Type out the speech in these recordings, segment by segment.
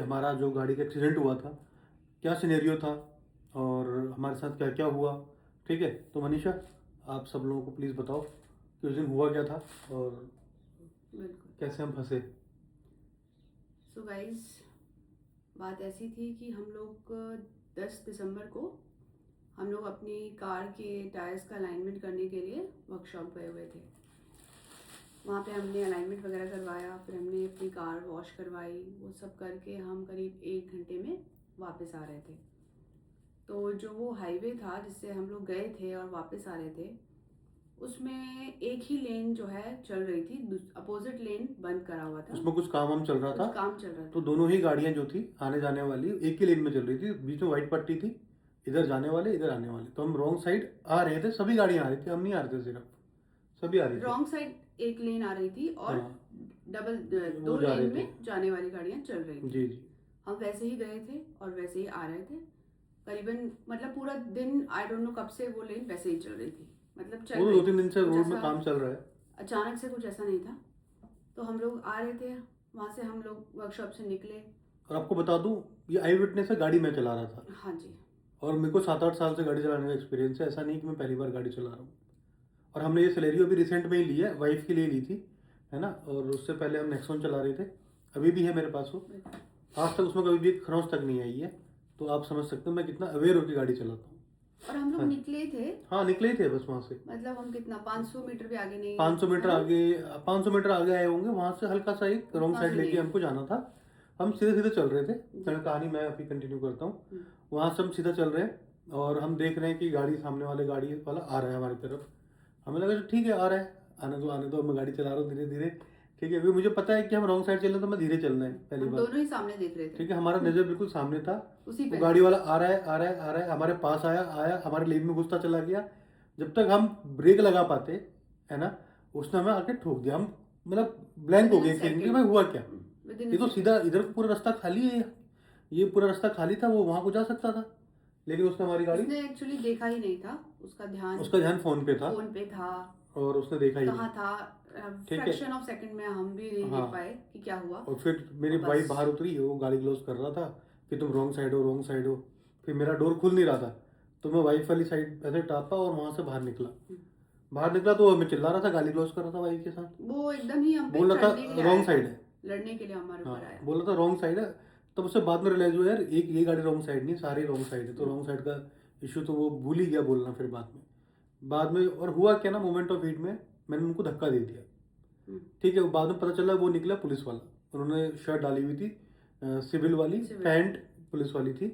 हमारा जो गाड़ी का एक्सीडेंट हुआ था, क्या सिनेरियो था और हमारे साथ क्या क्या हुआ। ठीक है, तो मनीषा आप सब लोगों को प्लीज़ बताओ कि उस दिन हुआ क्या था और बिल्कुल। कैसे हम फंसे। सो गाइस, बात ऐसी थी कि हम लोग 10 दिसंबर को हम लोग अपनी कार के टायर्स का अलाइनमेंट करने के लिए वर्कशॉप गए हुए थे। वहाँ पे हमने अलाइनमेंट वगैरह करवाया, फिर हमने अपनी कार वॉश करवाई। वो सब करके हम करीब 1 घंटे में वापस आ रहे थे। तो जो वो हाईवे था जिससे हम लोग गए थे और वापस आ रहे थे, उसमें एक ही लेन जो है चल रही थी, अपोजिट लेन बंद करा हुआ था। उसमें कुछ काम चल रहा था, कुछ काम चल रहा तो था। दोनों ही गाड़ियां जो थी आने जाने वाली एक ही लेन में चल रही थी। बीच में व्हाइट पट्टी थी, इधर जाने वाले इधर आने वाले। तो हम रॉन्ग साइड आ रहे थे, सभी गाड़ियां आ रही थी, हम नहीं आ रहे थे, सिर्फ सभी आ रही थी। रॉन्ग साइड एक लेन आ रही थी और हाँ, डबल वो दो जा रहे लेन थे। में जाने वाली गाड़ियां चल रही थी। जी जी। हम वैसे ही गए थे और वैसे ही आ रहे थे। करीबन मतलब पूरा दिन आई डोंट नो कब से वो लेन वैसे ही चल रही थी, मतलब चल वो तो रही दो तीन थी। दिन से कुछ रोड में ऐसा काम चल रहा है। अचानक से कुछ ऐसा नहीं था। तो हम लोग आ रहे थे, वहाँ से हम लोग वर्कशॉप से निकले। और आपको बता दूं, ये आई विटनेस है, गाड़ी मैं चला रहा था। हाँ जी। और मेरे को 7-8 साल से गाड़ी चलाने का एक्सपीरियंस है, ऐसा नहीं कि मैं पहली बार गाड़ी चला रहा हूँ। और हमने ये सिलेरियो अभी रिसेंट में ही ली है, वाइफ के लिए ली थी, है ना। और उससे पहले हम नेक्सॉन चला रहे थे, अभी भी है मेरे पास वो। आज तक उसमें कभी भी एक खरोंच तक नहीं आई है। तो आप समझ सकते हो मैं कितना अवेयर होकर गाड़ी चलाता हूँ। और हम लोग हाँ, निकले थे, हाँ निकले ही थे बस वहाँ से। मतलब हम कितना 500 मीटर भी आगे नहीं, 500 है मीटर ना। आगे, 500 मीटर आगे आए होंगे, वहाँ से हल्का सा एक रॉन्ग वहाँ साइड से लेके नहीं। हमको जाना था। हम सीधे सीधे चल रहे थे, जी। कहानी मैं अभी कंटिन्यू करता हूँ। हम्म। वहाँ से हम सीधा चल रहे हैं और हम देख रहे हैं कि गाड़ी, सामने वाले गाड़ी वाला आ रहा है हमारी तरफ। हमें लगा ठीक है आ रहा है, आने दो, मैं गाड़ी चला रहा हूँ धीरे धीरे। ठीक है, अभी मुझे पता है कि हम रॉन्ग साइड चल रहे हैं, तो मैं धीरे चलना है पहली हम बात। दोनों ही सामने देख रहे थे। ठीक है, हमारा नज़र बिल्कुल सामने था। उसी वो पे था। गाड़ी वाला आ रहा है आ रहा है आ रहा है, हमारे पास आया आया, हमारे लेन में घुसता चला गया। जब तक हम ब्रेक लगा पाते, है ना, उसने हमें आके ठोक दिया। हम मतलब ब्लैंक विद हो इन गए अ एक सेकंड कि सेकेंड। भाई हुआ क्या। विद इन ये अ तो सेकेंड। सीधा इधर पूरा रास्ता खाली है, ये पूरा रास्ता खाली था, वो वहां को जा सकता था, लेकिन उसने हमारी गाड़ी, उसने एक्चुअली देखा ही नहीं था, उसका ध्यान उसका ध्यान फोन पे था फोन पे था। और उसने देखा ही नहीं। कहाँ था, ठीक है। फ्रैक्शन ऑफ सेकंड में हम भी नहीं हाँ, देख पाए कि क्या हुआ। और फिर मेरी और वाइफ बस। बाहर उतरी, वो गाड़ी क्लोज कर रहा था कि तुम रॉन्ग साइड हो, रॉन्ग साइड हो। फिर मेरा डोर खुल नहीं रहा था, तो मैं वाइफ वाली साइड ऐसे टापा और वहां से बाहर निकला। बाहर निकला तो मैं चिल्ला रहा था, गाली क्लोज कर रहा था वाइफ के साथ, वो एकदम ही हम पे बोल रहा चढ़ने के था लिए आया रॉन्ग था, साइड है। लड़ने के लिए हमारे हाँ, ऊपर आया। बोल रहा था रॉन्ग साइड है। तब उससे बाद में रियलाइज हुआ यार एक ये गाड़ी रॉन्ग साइड नहीं, सारी रॉन्ग साइड है। तो रॉन्ग साइड का इशू तो वो भूल ही गया बोलना फिर बाद में। और हुआ क्या ना, मोमेंट ऑफ हीट में मैंने उनको धक्का दे दिया। हम्म। ठीक है, बाद में पता चला वो निकला पुलिस वाला। उन्होंने शर्ट डाली हुई थी, सिविल वाली, सिविल। पैंट पुलिस वाली थी।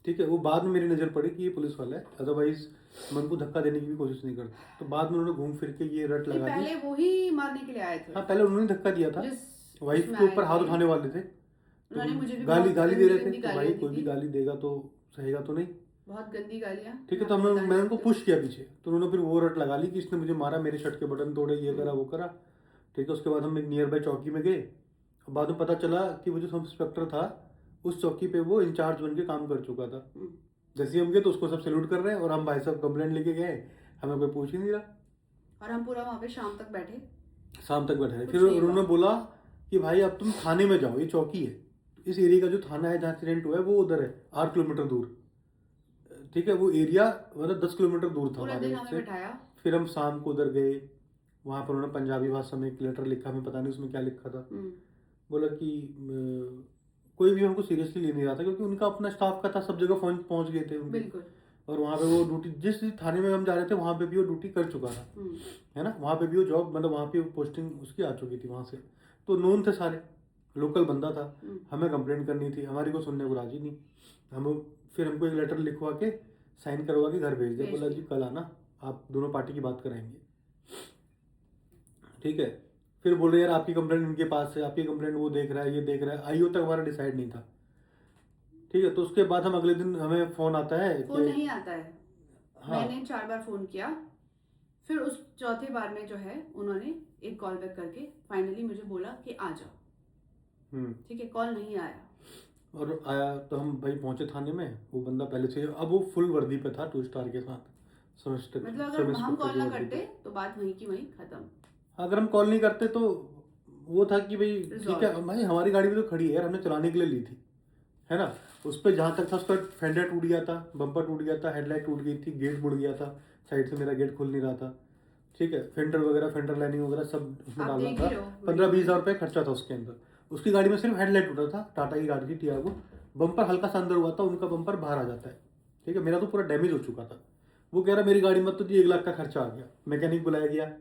ठीक है, वो बाद में मेरी नज़र पड़ी कि ये पुलिस वाला है, अदरवाइज मैं उनको धक्का देने की भी कोशिश नहीं करता। तो बाद में उन्होंने घूम फिर के ये रट नहीं, लगा दी। पहले वो ही मारने के लिए आए थे। हाँ, पहले उन्होंने धक्का दिया था, जिस वाइफ उसमें के आए ऊपर हाथ थे, उठाने वाले थे। तो उन्होंने मुझे भी गाली बहुत गाली दे गंदी रहे गंदी थे, तो भाई गालियां दी कोई भी थी। गाली देगा तो सहेगा तो नहीं। बहुत गंदी गालियां, ठीक है, मैं तो आपको हमने बता नहीं मैंने उनको सकती पुश हूँ। किया पीछे, तो उन्होंने फिर वो रट लगा ली कि इसने मुझे मारा, मेरे शर्ट के बटन तोड़े, ये करा वो करा। ठीक है, उसके बाद हम एक नियर बाय चौकी में गए। बाद में पता चला कि वो जो सब इंस्पेक्टर था, उस चौकी पे वो इंचार्ज बन के काम कर चुका था। जैसे ही हम गए तो उसको सब सैल्यूट कर रहे हैं, और हम भाई साहब कंप्लेंट लेके गए, हमें कोई पूछ ही नहीं रहा। और हम पूरा वहाँ पे शाम तक बैठे, शाम तक बैठे रहे। कुछ फिर नहीं हुआ। उन्होंने बोला कि भाई अब तुम थाने में जाओ, ये चौकी है। तो इस एरिया का जो थाना है जहाँ एक्सीडेंट हुआ है वो उधर है, 8 किलोमीटर दूर। ठीक है, वो एरिया मतलब 10 किलोमीटर दूर था पूरा हमारे दिन हमें उससे। बैठाया। फिर हम शाम को उधर गए, वहाँ पर उन्होंने पंजाबी भाषा में एक लेटर लिखा, हमें पता नहीं उसमें क्या लिखा था। बोला कि कोई भी हमको सीरियसली ले नहीं रहा था, क्योंकि उनका अपना स्टाफ का था, सब जगह फोन पहुंच गए थे उनके। बिल्कुल। और वहाँ पे वो ड्यूटी, जिस थाने में हम जा रहे थे वहाँ पे भी वो ड्यूटी कर चुका था, है ना। वहाँ पे भी वो जॉब, मतलब वहाँ पे पोस्टिंग उसकी आ चुकी थी वहाँ से। तो नोन थे सारे, लोकल बंदा था। हमें कंप्लेंट करनी थी, हमारी को सुनने को राजी नहीं। हम फिर हमको एक लेटर लिखवा के साइन करवा के घर भेज दिया। बोला जी कल आना, आप दोनों पार्टी की बात कराएंगे। ठीक है, फिर बोल रहे यार आपकी कंप्लेंट इनके पास है, आपकी कंप्लेंट वो देख रहा है, ये देख रहा है। आईओ तक हमारा डिसाइड नहीं था। ठीक है, तो उसके बाद हम अगले दिन, हमें फोन आता है फोन कि नहीं आता है। हाँ, मैंने 4 बार फोन किया, फिर उस चौथे बार में जो है उन्होंने एक कॉल बैक करके फाइनली मुझे बोला कि आ जाओ। ठीक है, कॉल नहीं आया। और आया तो हम भाई पहुंचे थाने में। वो बंदा पहले से, अब वो फुल वर्दी पे था, 2 स्टार के साथ, सेमेस्टर मतलब सब अगर हम इंस्पेक्टर कॉल की ना वर्दी करते पे। तो बात वहीं की वहीं खत्म। अगर हम कॉल नहीं करते तो वो था कि भाई ठीक रिजॉल्व। है भाई, हमारी गाड़ी भी तो खड़ी है यार, हमने चलाने के लिए ली थी। है ना। उस पर जहाँ तक था उसका फेंडर टूट गया था, बम्पर टूट गया था, हेडलाइट टूट गई थी, गेट मुड़ गया था, साइड से मेरा गेट खुल नहीं रहा था, ठीक है। फेंडर वगैरह, फेंडर लाइनिंग वगैरह सब उसमें आप डालना देख था। ही रहो 15-20 हज़ार रुपये खर्चा था उसके अंदर। उसकी गाड़ी में सिर्फ हेडलाइट टूटा था, टाटा की गाड़ी थी टियागो, बम्पर हल्का सा अंदर हुआ था, उनका बम्पर बाहर आ जाता है, ठीक है। मेरा तो पूरा डैमेज हो चुका था। वो कह रहा मेरी गाड़ी मत तो 1 लाख का खर्चा आ गया। मैकेनिक बुलाया गया,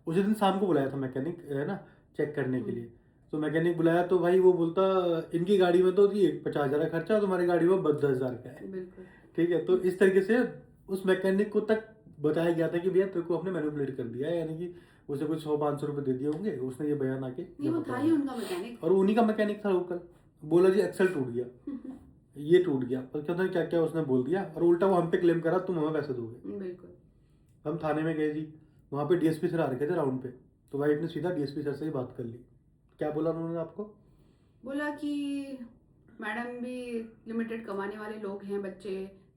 उसी दिन शाम को बुलाया था मैकेनिक, है ना, चेक करने के लिए। तो मैकेनिक बुलाया तो भाई वो बोलता इनकी गाड़ी में तो ये 50,000 का खर्चा, तुम्हारी गाड़ी में 10,000 का है, बिल्कुल। ठीक है। तो इस तरीके से उस मैकेनिक को तक बताया गया था कि भैया तेरे को अपने मैनिपुलेट कर दिया है, यानी कि उसे कुछ 100-500 रुपये दे दिए होंगे, उसने ये बयान आके नहीं, वो था ही उनका मैकेनिक। और उन्हीं का मैकेनिक था लोकल। बोला जी एक्सल टूट गया, ये टूट गया, पर क्या था क्या क्या उसने बोल दिया, और उल्टा वो हम पे क्लेम करा तुम हमें पैसे दोगे। बिल्कुल। हम थाने में गए जी, वहाँ पे डीएसपी सर आ रखे थे राउंड पे, तो वाइफ ने सीधा डीएसपी सर से ही बात कर ली। क्या बोला उन्होंने आपको? बोला कि मैडम भी लिमिटेड कमाने वाले लोग हैं, बच्चे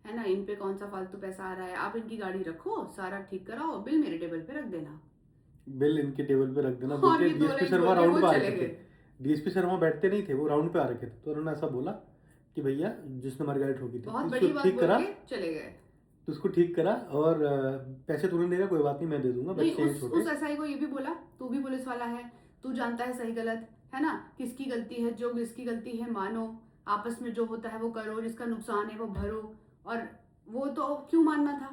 है ना, इन पे कौन सा फालतू पैसा आ रहा है, आप इनकी गाड़ी रखो, सारा ठीक कराओ, बिल मेरे टेबल पे रख देना। बिल इनके टेबल पे रख देना और बोल के ये दो डीएसपी लाइन सर बोल वहाँ के राउंड वो पे आ चले रखे थे। गए। डीएसपी सर वहाँ बैठते नहीं थे, वो राउंड पे आ रखे थे। तो उन्होंने ऐसा बोला कि भैया जिसने हमारी गाड़ी ठोकी थी बहुत तो बड़ी उसको बात ठीक बोल करा, के चले गए। तो उसको ठीक करा, और पैसे तूने देगा कोई बात नहीं, मैं दे दूंगा, नहीं, बच्चे हैं छोटे। उस एसआई को ये भी बोला, तू भी पुलिस वाला है, तू जानता है सही गलत, है ना, किसकी गलती है, जो किसकी गलती है मानो, आपस में जो होता है वो करो, जिसका नुकसान है वो भरो। और वो तो क्यों मानना था,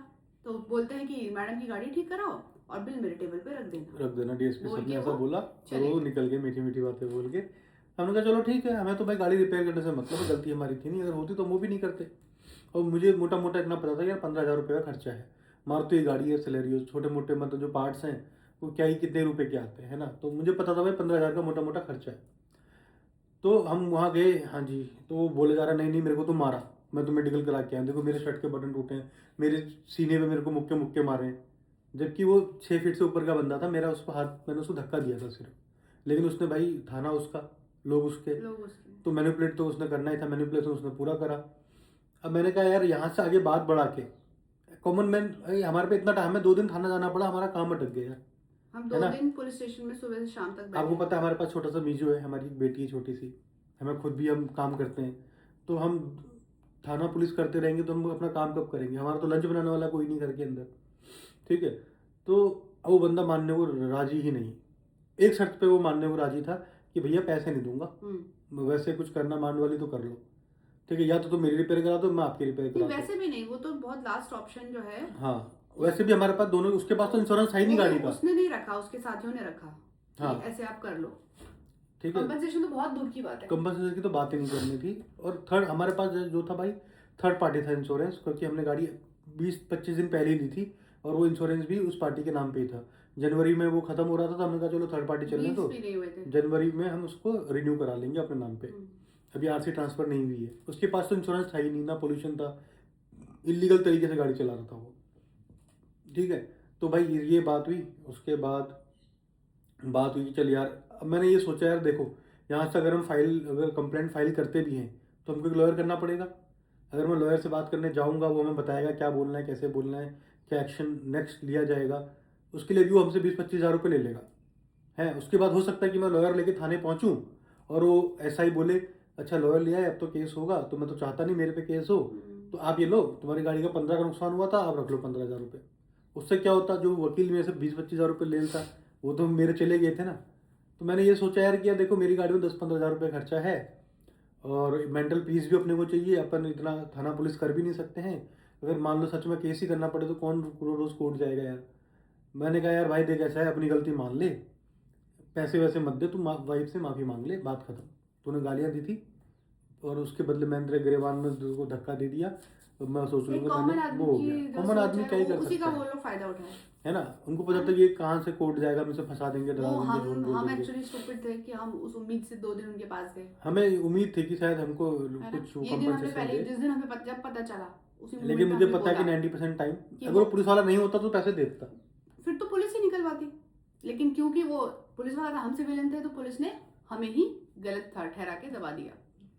तो बोलते हैं कि मैडम की गाड़ी ठीक कराओ और बिल मेरे टेबल पे रख देना। डीएसपी बोल सर ने के ऐसा वो बोला, और चले वो गए। निकल गए मीठी मीठी बातें बोल के। हमने कहा चलो ठीक है, हमें तो भाई गाड़ी रिपेयर करने से मतलब है, गलती हमारी थी नहीं, अगर होती तो हम वो भी नहीं करते। और मुझे मोटा मोटा इतना पता था यार 15,000 रुपये का खर्चा है, मारुति की गाड़ी है, सैलरी, छोटे मोटे मतलब जो पार्ट्स हैं वो क्या ही कितने रुपए के आते हैं ना, तो मुझे पता था भाई 15,000 का मोटा मोटा खर्चा है। तो हम वहाँ गए, हाँ जी, तो वो बोले जा रहा नहीं नहीं मेरे को तो मारा, मैं तो मेडिकल करा के आया, देखो मेरे शर्ट के बटन टूटे हैं, मेरे सीने पे मेरे को मुक्के मुक्के मारे हैं, जबकि वो 6 फीट से ऊपर का बंदा था। मेरा उस पर हाथ, मैंने उसको धक्का दिया था सिर्फ, लेकिन उसने भाई थाना उसका, लोग उसके, तो मैनिपुलेट तो उसने करना ही था, मैनिपुलेशन उसने पूरा करा। अब मैंने कहा यार यहाँ से आगे बात बढ़ा के कॉमन मैन, हमारे पे इतना टाइम है, 2 दिन थाना जाना पड़ा, हमारा काम अटक गया यार। हम 2 दिन पुलिस स्टेशन में सुबह से शाम तक बैठे। आपको पता है हमारे पास छोटा सा मीजू है, हमारी एक बेटी है छोटी सी, हमें खुद भी हम काम करते हैं, तो हम थाना पुलिस करते रहेंगे तो हम अपना काम कब करेंगे? हमारा तो लंच बनाने वाला कोई नहीं घर के अंदर, ठीक है। तो वो बंदा मानने को राजी ही नहीं, एक शर्त पे वो मानने को राजी था कि भैया पैसे नहीं दूंगा, वैसे कुछ करना मान वाली तो कर लो, ठीक है, या तो तुम मेरी रिपेयर करा दो, मैं आपकी रिपेयर करा दूँ। वैसे भी नहीं, वो तो बहुत लास्ट ऑप्शन जो है। हाँ, वैसे भी हमारे पास दोनों, उसके पास तो इंश्योरेंस है ही नहीं गाड़ी का, उसने नहीं रखा, उसके साथियों ने रखा। हाँ, ऐसे आप कर लो, ठीक है। कंपनसेशन तो बहुत दूर की बात है, कंपनसेशन की तो बात ही नहीं करनी थी। और थर्ड हमारे पास जो था भाई, थर्ड पार्टी था इंश्योरेंस, क्योंकि हमने गाड़ी 20-25 दिन पहले ही ली थी, और वो इंश्योरेंस भी उस पार्टी के नाम पे ही था। जनवरी में वो खत्म हो रहा था, तो हमने कहा चलो थर्ड पार्टी चलने दो, जनवरी में हम उसको रिन्यू करा लेंगे अपने नाम पे। अभी आरसी ट्रांसफर नहीं हुई है, उसके पास तो इंश्योरेंस था ही नहीं, ना पोल्यूशन था, इलीगल तरीके से गाड़ी चला रहा था वो, ठीक है। तो भाई ये बात हुई, उसके बाद बात हुई कि चल यार, अब मैंने ये सोचा यार देखो, यहाँ से अगर हम अगर कंप्लेंट फाइल करते भी हैं तो हमको एक लॉयर करना पड़ेगा। अगर मैं लॉयर से बात करने जाऊँगा, वो हमें बताएगा क्या बोलना है, कैसे बोलना है, क्या एक्शन नेक्स्ट लिया जाएगा, उसके लिए भी वो हमसे 20-25 हज़ार रुपये ले लेगा, है। उसके बाद हो सकता है कि मैं लॉयर लेके थाने पहुँचूँ और वो ऐसा ही बोले, अच्छा लॉयर लिया है अब तो केस होगा, तो मैं तो चाहता नहीं मेरे पे केस हो, तो आप ये लो, तुम्हारी गाड़ी का 15 का नुकसान हुआ था, आप रख लो 15,000 रुपये। उससे क्या होता, जो वकील मेरे से 20-25 हज़ार रुपये ले लेता, वो तो मेरे चले गए थे ना। तो मैंने ये सोचा यार कि यार देखो मेरी गाड़ी में 10-15 हज़ार रुपये खर्चा है, और मेंटल पीस भी अपने को चाहिए, अपन इतना थाना पुलिस कर भी नहीं सकते हैं, अगर मान लो सच में केस ही करना पड़े तो कौन रोज़ कोर्ट जाएगा यार। मैंने कहा यार भाई देख ऐसा है, अपनी गलती मान ले, पैसे वैसे मत दे, तू वाइफ से माफ़ी मांग ले, बात खत्म। तूने गालियाँ दी थी और उसके बदले मैंने तेरे गिरेबान में को धक्का दे दिया, तो मैं सोच लूँगा कॉमन वो हो गया। कॉमन आदमी क्या ही कर सकता है, वो लोग फायदा उठाए, है ना। उनको पता था कि ये कहाँ से कोर्ट जाएगा, हम इसे फंसा देंगे, डरा देंगे, झूठ बोल हम देंगे। एक्चुअली स्टूपिड थे कि हम उस उम्मीद से 2 दिन उनके पास गए। हमें उम्मीद थी कि शायद हमको कुछ कंपनसेशन दे, जिस दिन हमें जब पता चला, लेकिन मुझे पता है कि 90% टाइम अगर वो पुलिस वाला नहीं होता तो पैसे देता, फिर तो पुलिस ही निकलवाती, लेकिन क्योंकि वो पुलिस वाला हमसे विलन थे, तो पुलिस ने हमें ही गलत ठहरा के दबा दिया।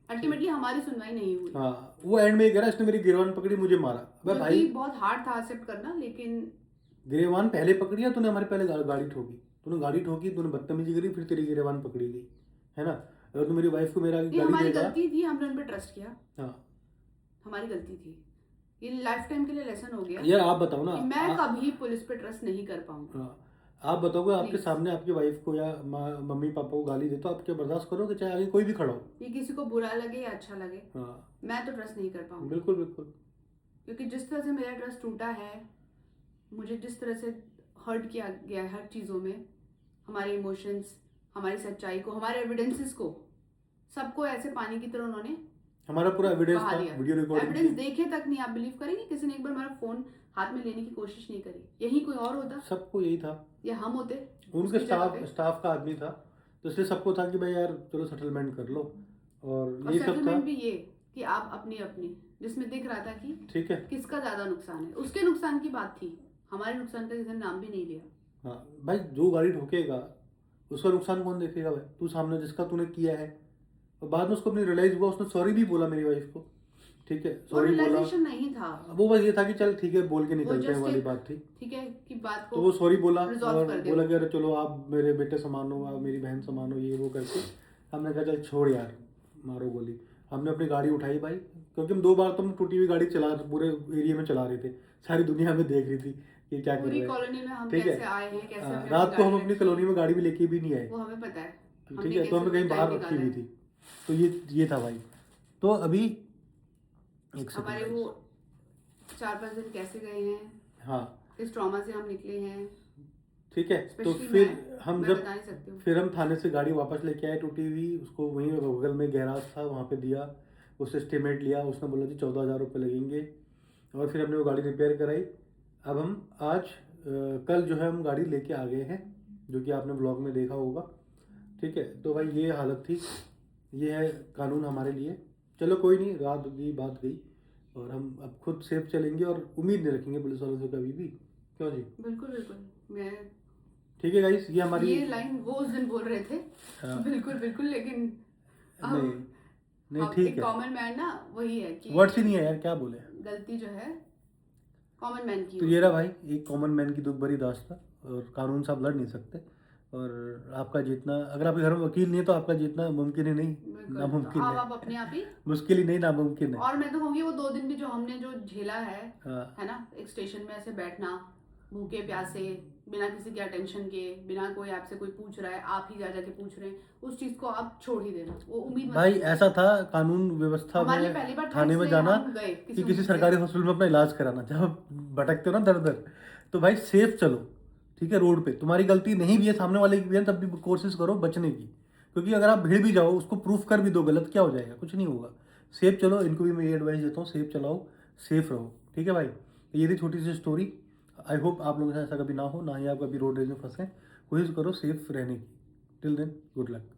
अल्टीमेटली हमारी सुनवाई नहीं हुई। हाँ, वो एंड में कह रहा इसने मेरी गिरबान पकड़ी, मुझे मारा। अबे भाई बहुत हार्ड था एक्सेप्ट करना, लेकिन गिरबान पहले पकड़ी है तूने, हमारे पहले गाड़ी ठोकी, तूने गाड़ी ठोकी, तूने बदतमीजी करी, फिर तेरी गिरबान पकड़ी गई, है ना। अगर तू मेरी वाइफ को मेरा ये गाली हमारी देगा। गलती थी, हमने उन पे ट्रस्ट किया, हाँ हमारी गलती थी। ये लाइफ टाइम के लिए लेसन हो गया यार, आप बताओ ना, कि मैं कभी पुलिस पे ट्रस्ट नहीं कर पाऊंगा। हाँ, आप बताओगे आपके Please. सामने आपकी वाइफ को या मम्मी पापा को गाली दे तो आप क्या बर्दाश्त करोगे, चाहे आगे कोई भी खड़ा हो? ये किसी को बुरा लगे या अच्छा लगे, हाँ मैं तो ट्रस्ट नहीं कर पाऊंगा। बिल्कुल बिल्कुल। क्योंकि जिस तरह से मेरा ट्रस्ट टूटा है, मुझे जिस तरह से हर्ट किया गया है हर चीज़ों में, हमारे इमोशंस, हमारी सच्चाई को, हमारे एविडेंसेस को, सबको ऐसे पानी की तरह उन्होंने हमारा पूरा एविडेंस बहा था, दिया। वीडियो रिकॉर्डिंग एविडेंस थी। देखे तक नहीं, आप बिलीव करेंगे किसी ने एक बार हमारा फोन हाथ में लेने की कोशिश नहीं करी। यही कोई और होता सबको यही था, या हम होते उनके उसकी जगह पे? स्टाफ का आदमी था, तो इसलिए सबको था कि भाई यार चलो सेटलमेंट कर लो, और और ये सब था। सेटलमेंट भी ये कि आप अपनी अपनी, जिसमें दिख रहा था कि ठीक है। किसका ज्यादा नुकसान है, उसके नुकसान की बात थी, हमारे नुकसान का किसी ने नाम भी नहीं लिया। हाँ भाई, जो गाड़ी ठोकेगा उसका नुकसान कौन देखेगा भाई? तू सामने जिसका तूने किया है, और बाद में उसको अपनी रियलाइज हुआ, उसने सॉरी भी बोला मेरी वाइफ को, ठीक है, वो सॉरी बोला। रियलाइजेशन नहीं था, वो बस ये था कि चल ठीक है बोल के निकलते हैं just वाली एक- बात थी। ठीक है कि बात तो को वो सॉरी बोला resolve और कर दे। बोला कि अरे चलो आप मेरे बेटे समान हो, आप मेरी बहन समान हो, ये वो करके हमने कहा चल छोड़ यार, मारो गोली। हमने अपनी गाड़ी उठाई भाई, क्योंकि हम 2 बार तो हम टूटी हुई गाड़ी चला पूरे एरिया में चला रहे थे, सारी दुनिया में देख रही थी कि क्या कर पूरी रहे हैं। कॉलोनी में हम ठीक है। कैसे आए हैं, कैसे अपनी रात को हम गाड़ी अपनी रखी, कॉलोनी में गाड़ी भी लेके भी नहीं आए, वो हमें पता है। ठीक हमने है, तो हमने कैसे कहीं बाहर टाइम रखी हुई निकाला थी। तो ये था भाई। तो अभी एक है। हमारे सेकंड, वो 4-5 दिन कैसे गए हैं, हाँ इस ट्रॉमा से हम निकले हैं, ठीक है। तो Especially फिर मैं जब बता नहीं सकती हूँ। फिर हम थाने से गाड़ी वापस लेके आए टूटी हुई, उसको वहीं बगल में गैराज था वहाँ पे दिया, उससे एस्टिमेट लिया, उसने बोला जी 14,000 रुपये लगेंगे, और फिर हमने वो गाड़ी रिपेयर कराई। अब हम आज कल जो है हम गाड़ी लेके आ गए हैं, जो कि आपने ब्लॉग में देखा होगा, ठीक है। तो भाई ये हालत थी, ये है कानून हमारे लिए। चलो कोई नहीं, रात गई बात गई, और हम अब खुद सेफ चलेंगे और उम्मीद नहीं रखेंगे पुलिस वालों से कभी भी, क्यों जी? बिल्कुल बिल्कुल। मैं ठीक है गाइस, ये हमारी ये लाइन वो उस दिन बोल रहे थे, हाँ। बिल्कुल बिल्कुल, लेकिन अब नहीं नहीं अब ठीक एक है, कॉमन मैन ना वही है कि वर्ड्स ही नहीं है यार, क्या बोले। गलती जो है कॉमन मैन की तो ये रहा भाई एक कॉमन मैन की दुख भरी दास्तां, और कानून से आप लड़ नहीं सकते, और आपका जीतना, अगर आपके घर में वकील नहीं है तो आपका जीतना मुमकिन ही नहीं, बिल्कुल। नामुमकिन तो है, आप अपने आप ही, मुश्किल ही नहीं नामुमकिन है। और मैं तो कहूँगी वो 2 दिन भी जो हमने जो झेला हाँ है ना, एक स्टेशन में ऐसे बैठना भूखे प्यासे, बिना किसी के अटेंशन के, बिना कोई आपसे कोई पूछ रहा है, आप ही जा जाके पूछ रहे हैं, उस चीज को आप छोड़ ही देना, वो उम्मीद मत भाई करिए। ऐसा था कानून व्यवस्था हमारे लिए में, पहली बार था, थाने में इसलिए जाना हम गए कि किसी उम्मीद से। सरकारी हॉस्पिटल में अपना इलाज कराना, जब आप भटकते हो ना दर दर, तो भाई सेफ चलो, ठीक है। रोड पे तुम्हारी गलती नहीं भी है, सामने वाले की भी है, तब भी कोशिश करो बचने की, क्योंकि अगर आप भिड़ भी जाओ, उसको प्रूफ कर भी दो गलत, क्या हो जाएगा? कुछ नहीं होगा। सेफ चलो, इनको भी मैं ये एडवाइस देता हूँ, सेफ चलाओ, सेफ रहो, ठीक है भाई। तो ये थी छोटी सी स्टोरी। आई होप आप लोगों के साथ ऐसा कभी ना हो, ना ही आप कभी रोड रेज में फंसें। कोशिश करो सेफ रहने की। Till then good luck.